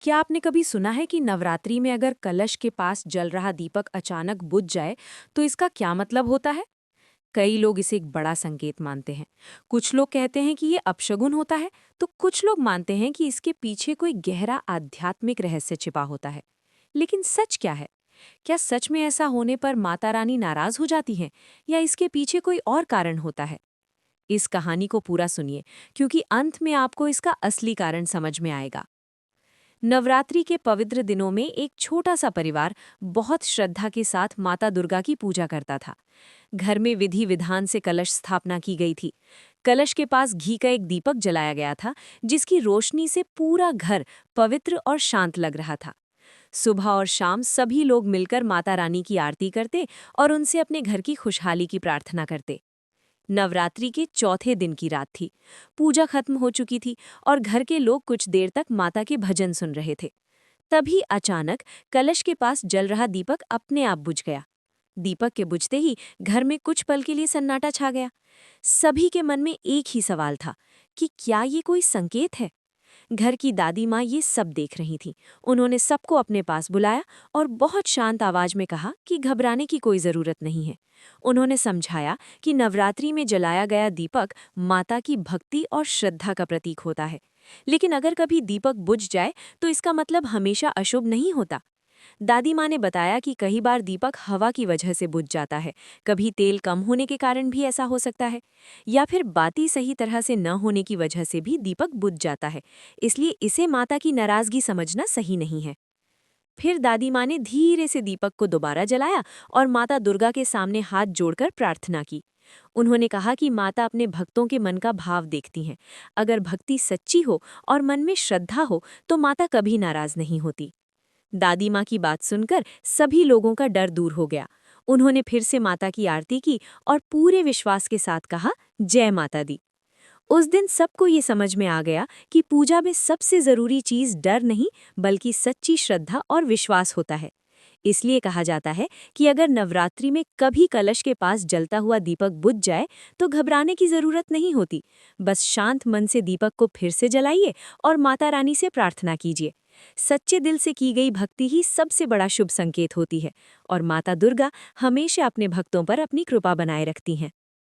क्या आपने कभी सुना है कि नवरात्रि में अगर कलश के पास जल रहा दीपक अचानक बुझ जाए तो इसका क्या मतलब होता है? कई लोग इसे एक बड़ा संकेत मानते हैं। कुछ लोग कहते हैं कि ये अपशगुन होता है, तो कुछ लोग मानते हैं कि इसके पीछे कोई गहरा आध्यात्मिक रहस्य छिपा होता है। लेकिन सच क्या है? क्या सच में ऐसा होने पर माता रानी नाराज हो जाती हैं, या इसके पीछे कोई और कारण होता है? इस कहानी को पूरा सुनिए, क्योंकि अंत में आपको इसका असली कारण समझ में आएगा। नवरात्रि के पवित्र दिनों में एक छोटा सा परिवार बहुत श्रद्धा के साथ माता दुर्गा की पूजा करता था। घर में विधि विधान से कलश स्थापना की गई थी। कलश के पास घी का एक दीपक जलाया गया था, जिसकी रोशनी से पूरा घर पवित्र और शांत लग रहा था। सुबह और शाम सभी लोग मिलकर माता रानी की आरती करते और उनसे अपने घर की खुशहाली की प्रार्थना करते। नवरात्रि के चौथे दिन की रात थी। पूजा खत्म हो चुकी थी और घर के लोग कुछ देर तक माता के भजन सुन रहे थे। तभी अचानक कलश के पास जल रहा दीपक अपने आप बुझ गया। दीपक के बुझते ही घर में कुछ पल के लिए सन्नाटा छा गया। सभी के मन में एक ही सवाल था कि क्या ये कोई संकेत है। घर की दादी माँ ये सब देख रही थीं। उन्होंने सबको अपने पास बुलाया और बहुत शांत आवाज में कहा कि घबराने की कोई जरूरत नहीं है। उन्होंने समझाया कि नवरात्रि में जलाया गया दीपक माता की भक्ति और श्रद्धा का प्रतीक होता है। लेकिन अगर कभी दीपक बुझ जाए तो इसका मतलब हमेशा अशुभ नहीं होता। दादी माँ ने बताया कि कई बार दीपक हवा की वजह से बुझ जाता है, कभी तेल कम होने के कारण भी ऐसा हो सकता है, या फिर बाती सही तरह से न होने की वजह से भी दीपक बुझ जाता है। इसलिए इसे माता की नाराजगी समझना सही नहीं है। फिर दादी माँ ने धीरे से दीपक को दोबारा जलाया और माता दुर्गा के सामने हाथ जोड़कर प्रार्थना की। उन्होंने कहा कि माता अपने भक्तों के मन का भाव देखती हैं। अगर भक्ति सच्ची हो और मन में श्रद्धा हो तो माता कभी नाराज नहीं होती। दादी माँ की बात सुनकर सभी लोगों का डर दूर हो गया। उन्होंने फिर से माता की आरती की और पूरे विश्वास के साथ कहा, जय माता दी। उस दिन सबको ये समझ में आ गया कि पूजा में सबसे जरूरी चीज डर नहीं, बल्कि सच्ची श्रद्धा और विश्वास होता है। इसलिए कहा जाता है कि अगर नवरात्रि में कभी कलश के पास जलता हुआ दीपक बुझ जाए तो घबराने की जरूरत नहीं होती। बस शांत मन से दीपक को फिर से जलाइए और माता रानी से प्रार्थना कीजिए। सच्चे दिल से की गई भक्ति ही सबसे बड़ा शुभ संकेत होती है, और माता दुर्गा हमेशा अपने भक्तों पर अपनी कृपा बनाए रखती हैं।